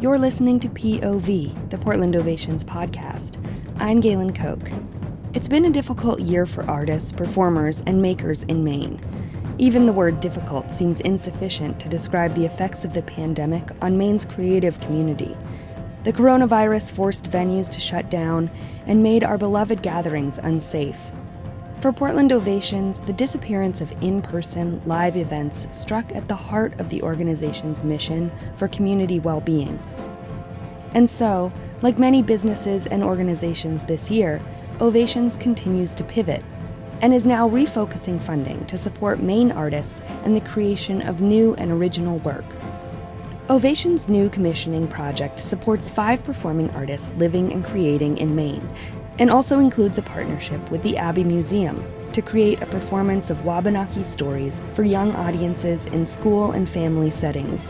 You're listening to POV, the Portland Ovations podcast. I'm Galen Koch. It's been a difficult year for artists, performers, and makers in Maine. Even the word difficult seems insufficient to describe the effects of the pandemic on Maine's creative community. The coronavirus forced venues to shut down and made our beloved gatherings unsafe. For Portland Ovations, the disappearance of in-person, live events struck at the heart of the organization's mission for community well-being. And so, like many businesses and organizations this year, Ovations continues to pivot and is now refocusing funding to support Maine artists and the creation of new and original work. Ovations' new commissioning project supports 5 performing artists living and creating in Maine, and also includes a partnership with the Abbey Museum to create a performance of Wabanaki stories for young audiences in school and family settings.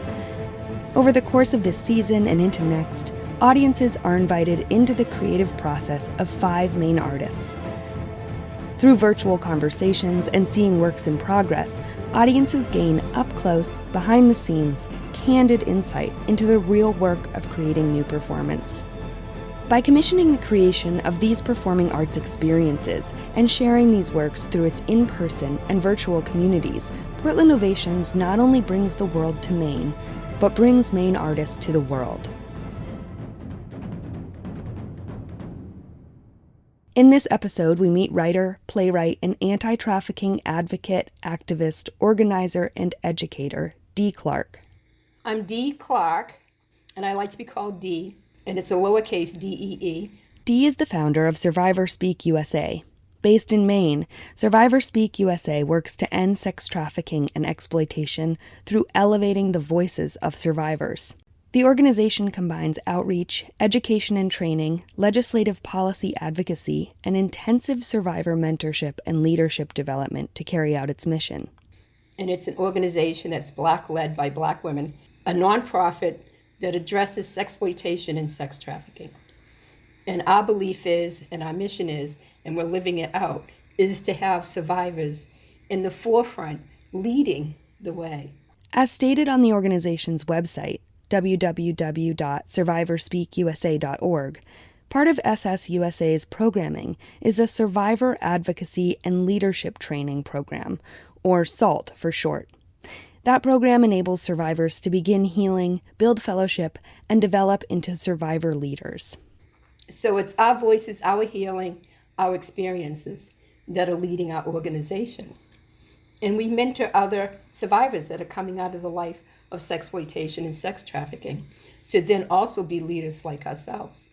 Over the course of this season and into next, audiences are invited into the creative process of 5 Maine artists. Through virtual conversations and seeing works in progress, audiences gain up-close, behind-the-scenes, candid insight into the real work of creating new performance. By commissioning the creation of these performing arts experiences and sharing these works through its in-person and virtual communities, Portland Ovations not only brings the world to Maine, but brings Maine artists to the world. In this episode, we meet writer, playwright, and anti-trafficking advocate, activist, organizer, and educator, dee Clarke. I'm dee Clarke, and I like to be called Dee, and it's a lowercase D-E-E. Dee is the founder of Survivor Speak USA. Based in Maine, Survivor Speak USA works to end sex trafficking and exploitation through elevating the voices of survivors. The organization combines outreach, education and training, legislative policy advocacy, and intensive survivor mentorship and leadership development to carry out its mission. And it's an organization that's Black-led by Black women, a nonprofit that addresses sexploitation and sex trafficking. And our belief is, and our mission is, and we're living it out, is to have survivors in the forefront leading the way. As stated on the organization's website, www.survivorspeakusa.org, part of SSUSA's programming is a Survivor Advocacy and Leadership Training Program, or SALT for short. That program enables survivors to begin healing, build fellowship, and develop into survivor leaders. So it's our voices, our healing, our experiences that are leading our organization. And we mentor other survivors that are coming out of the life of sexploitation and sex trafficking to then also be leaders like ourselves,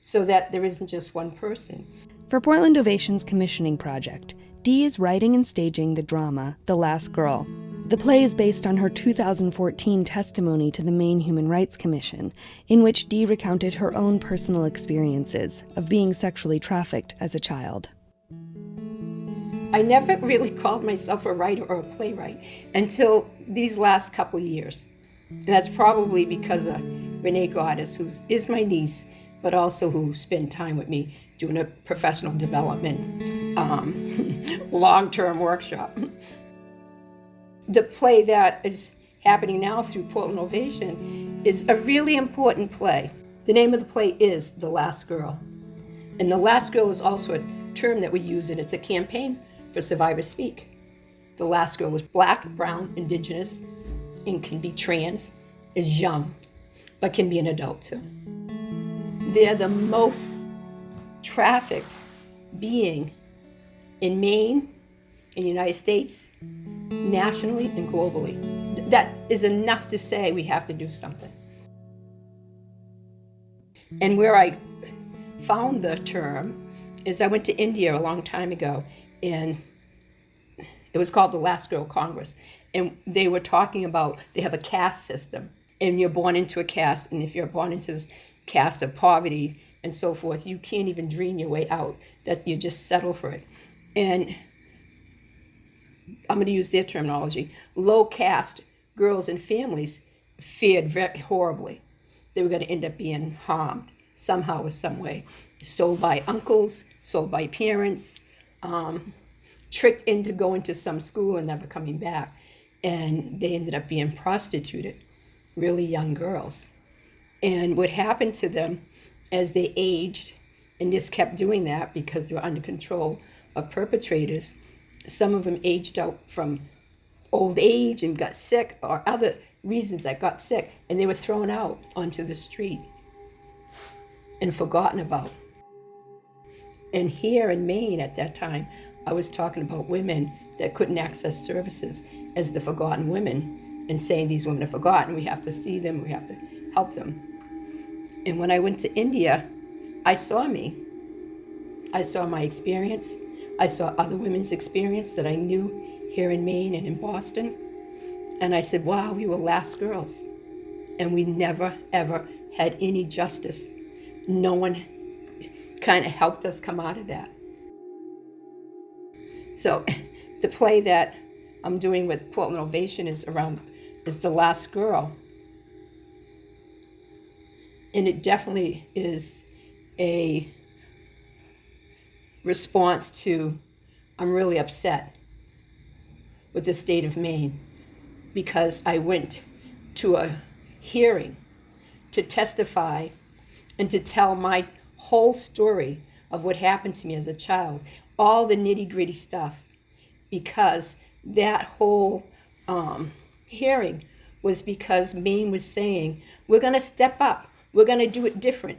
so that there isn't just one person. For Portland Ovations' commissioning project, Dee is writing and staging the drama The Last Girl. The play is based on her 2014 testimony to the Maine Human Rights Commission, in which Dee recounted her own personal experiences of being sexually trafficked as a child. I never really called myself a writer or a playwright until these last couple of years. And that's probably because of Renee Goddess, who is my niece, but also who spent time with me doing a professional development long-term workshop. The play that is happening now through Portland Ovation is a really important play. The name of the play is The Last Girl. And The Last Girl is also a term that we use, and it's a campaign for Survivor Speak. The last girl is Black, brown, indigenous, and can be trans, is young, but can be an adult too. They're the most trafficked being in Maine, in the United States, nationally and globally. That is enough to say we have to do something. And where I found the term is I went to India a long time ago, and it was called the Last Girl Congress. And they were talking about, they have a caste system, and you're born into a caste, and if you're born into this caste of poverty and so forth, you can't even dream your way out, that you just settle for it. And I'm going to use their terminology, low caste girls and families feared very horribly. They were going to end up being harmed somehow or some way, sold by uncles, sold by parents, tricked into going to some school and never coming back. And they ended up being prostituted, really young girls. And what happened to them as they aged, and just kept doing that because they were under control of perpetrators, some of them aged out from old age and got sick, or other reasons that got sick, and they were thrown out onto the street and forgotten about. And here in Maine at that time, I was talking about women that couldn't access services as the forgotten women, and saying these women are forgotten, we have to see them, we have to help them. And when I went to India, I saw me. I saw my experience. I saw other women's experience that I knew here in Maine and in Boston. And I said, wow, we were last girls. And we never, ever had any justice. No one kind of helped us come out of that. So the play that I'm doing with Portland Ovation is The Last Girl. And it definitely is a response to, I'm really upset with the state of Maine because I went to a hearing to testify and to tell my whole story of what happened to me as a child, all the nitty-gritty stuff, because that whole hearing was because Maine was saying, we're going to step up, we're going to do it different,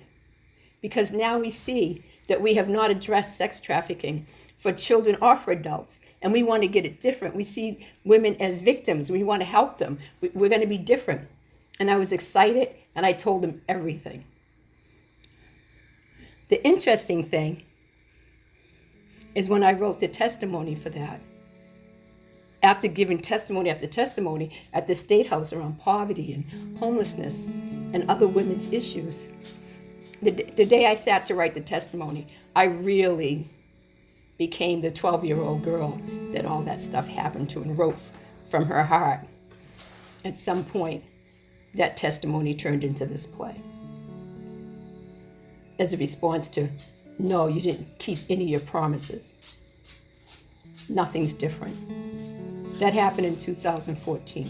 because now we see that we have not addressed sex trafficking for children or for adults, and we want to get it different. We see women as victims, we want to help them, we're going to be different. And I was excited, and I told them everything. The interesting thing is when I wrote the testimony for that, after giving testimony after testimony at the State House around poverty and homelessness and other women's issues, the day I sat to write the testimony, I really became the 12-year-old girl that all that stuff happened to and wrote from her heart. At some point, that testimony turned into this play as a response to, no, you didn't keep any of your promises. Nothing's different. That happened in 2014.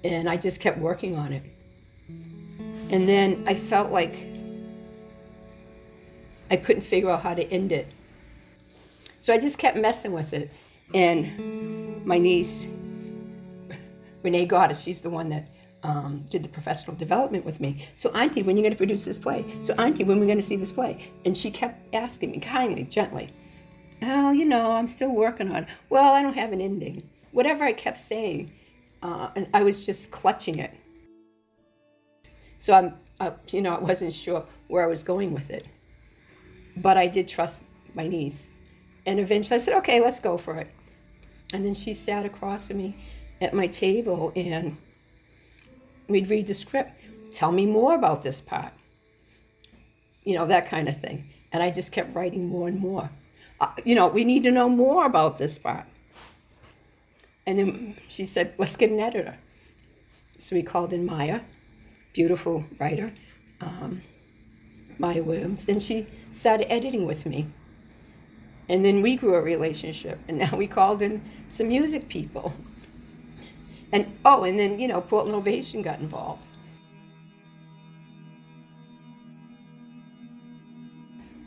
And I just kept working on it. And then I felt like I couldn't figure out how to end it. So I just kept messing with it. And my niece, Renee Goddess, she's the one that did the professional development with me. So Auntie, when are you going to produce this play? So Auntie, when are we going to see this play? And she kept asking me kindly, gently, oh, I'm still working on it. Well, I don't have an ending. Whatever I kept saying, and I was just clutching it. So I wasn't sure where I was going with it. But I did trust my niece. And eventually I said, okay, let's go for it. And then she sat across from me at my table and we'd read the script. Tell me more about this part. That kind of thing. And I just kept writing more and more. We need to know more about this part. And then she said, let's get an editor. So we called in Maya, beautiful writer, Maya Williams, and she started editing with me. And then we grew a relationship, and now we called in some music people. And then, Portland Ovation got involved.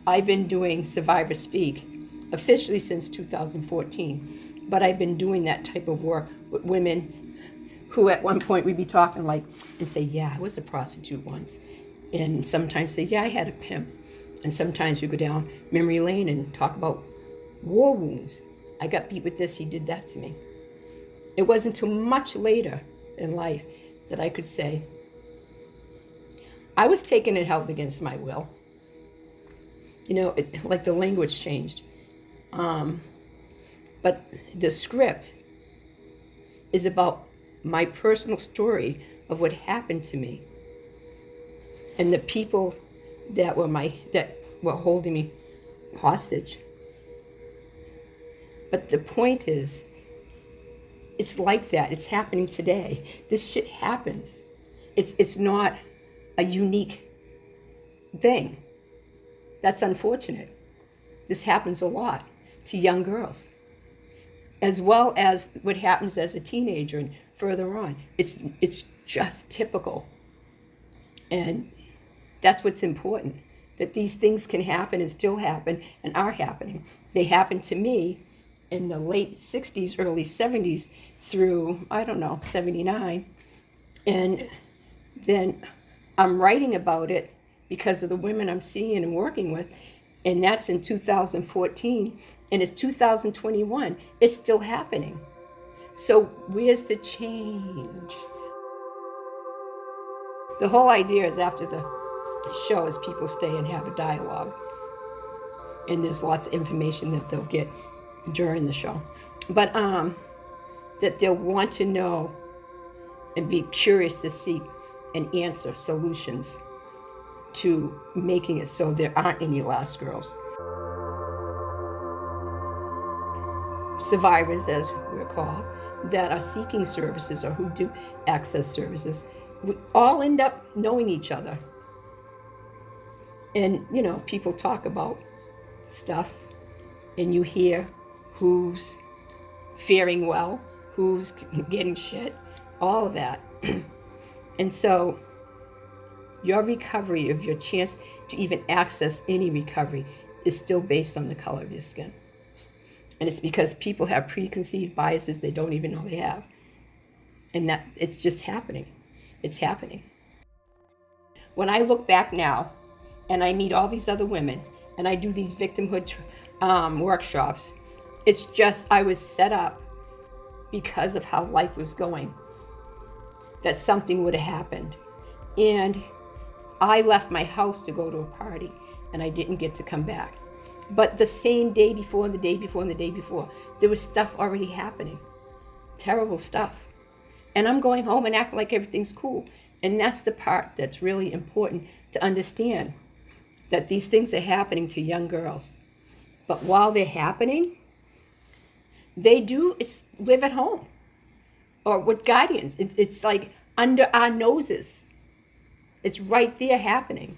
I've been doing Survivor Speak officially since 2014, but I've been doing that type of work with women who at one point we'd be talking and say, yeah, I was a prostitute once. And sometimes say, yeah, I had a pimp. And sometimes we go down memory lane and talk about war wounds. I got beat with this, he did that to me. It wasn't until much later in life that I could say, I was taken and held against my will. Like the language changed. But the script is about my personal story of what happened to me. And the people that were holding me hostage. But the point is, it's like that. It's happening today. This shit happens. It's not a unique thing. That's unfortunate. This happens a lot to young girls, as well as what happens as a teenager and further on. It's just typical. And that's what's important, that these things can happen and still happen and are happening. They happened to me in the late 60s, early 70s through, 79. And then I'm writing about it because of the women I'm seeing and working with. And that's in 2014. And it's 2021. It's still happening. So where's the change? The whole idea is after the show is people stay and have a dialogue. And there's lots of information that they'll get during the show. But that they'll want to know and be curious to seek and answer solutions to making it so there aren't any last girls. Survivors, as we're called, that are seeking services or who do access services, we all end up knowing each other. And, people talk about stuff, and you hear who's faring well, who's getting shit, all of that. And so your recovery, of your chance to even access any recovery, is still based on the color of your skin. And it's because people have preconceived biases they don't even know they have. And that it's just happening. It's happening. When I look back now and I meet all these other women and I do these victimhood workshops, it's just I was set up because of how life was going, that something would have happened. And I left my house to go to a party and I didn't get to come back. But the same day before, and the day before, and the day before, there was stuff already happening. Terrible stuff. And I'm going home and acting like everything's cool. And that's the part that's really important to understand, that these things are happening to young girls. But while they're happening, they do live at home or with guardians. It's like under our noses. It's right there happening.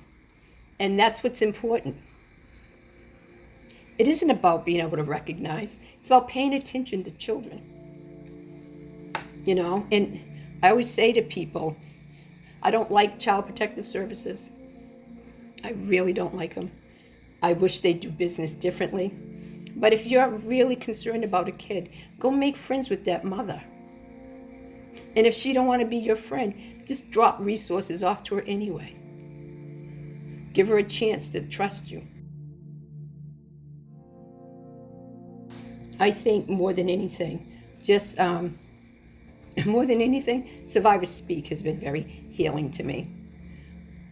And that's what's important. It isn't about being able to recognize. It's about paying attention to children. And I always say to people, I don't like child protective services. I really don't like them. I wish they'd do business differently. But if you're really concerned about a kid, go make friends with that mother. And if she don't want to be your friend, just drop resources off to her anyway. Give her a chance to trust you. I think more than anything, Survivor Speak has been very healing to me.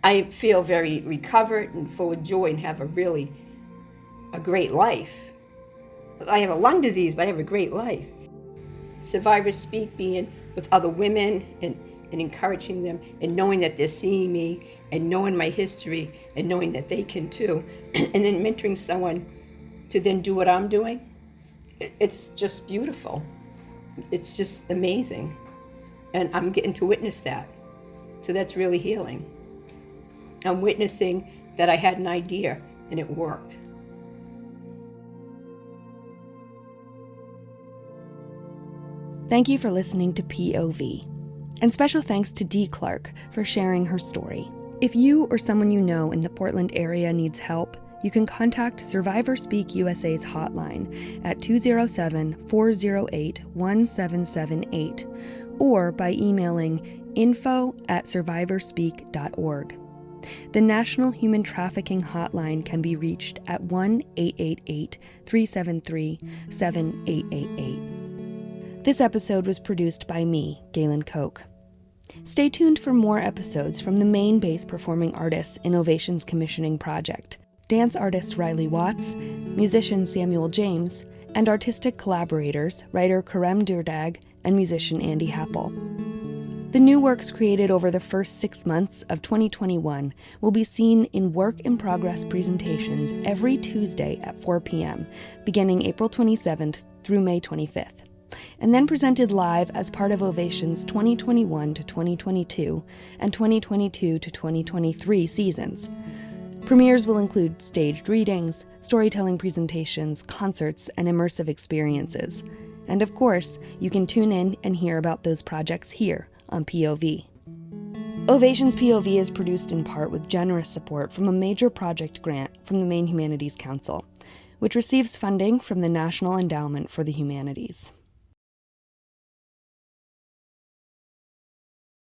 I feel very recovered and full of joy and have a great life. I have a lung disease, but I have a great life. Survivor Speak, being with other women and encouraging them and knowing that they're seeing me and knowing my history and knowing that they can too, and then mentoring someone to then do what I'm doing. It's just beautiful. It's just amazing. And I'm getting to witness that. So that's really healing. I'm witnessing that I had an idea and it worked. Thank you for listening to POV. And special thanks to dee Clarke for sharing her story. If you or someone you know in the Portland area needs help, you can contact Survivor Speak USA's hotline at 207-408-1778 or by emailing info@survivorspeak.org. The National Human Trafficking Hotline can be reached at 1-888-373-7888. This episode was produced by me, Galen Koch. Stay tuned for more episodes from the Maine-based performing artists in Ovations Commissioning Project. Dance artist Riley Watts, musician Samuel James, and artistic collaborators, writer Karem Durdag and musician Andy Happel. The new works created over the first 6 months of 2021 will be seen in work-in-progress presentations every Tuesday at 4 p.m., beginning April 27th through May 25th, and then presented live as part of Ovations 2021 to 2022 and 2022 to 2023 seasons. Premieres will include staged readings, storytelling presentations, concerts, and immersive experiences. And of course, you can tune in and hear about those projects here on POV. Ovations POV is produced in part with generous support from a major project grant from the Maine Humanities Council, which receives funding from the National Endowment for the Humanities.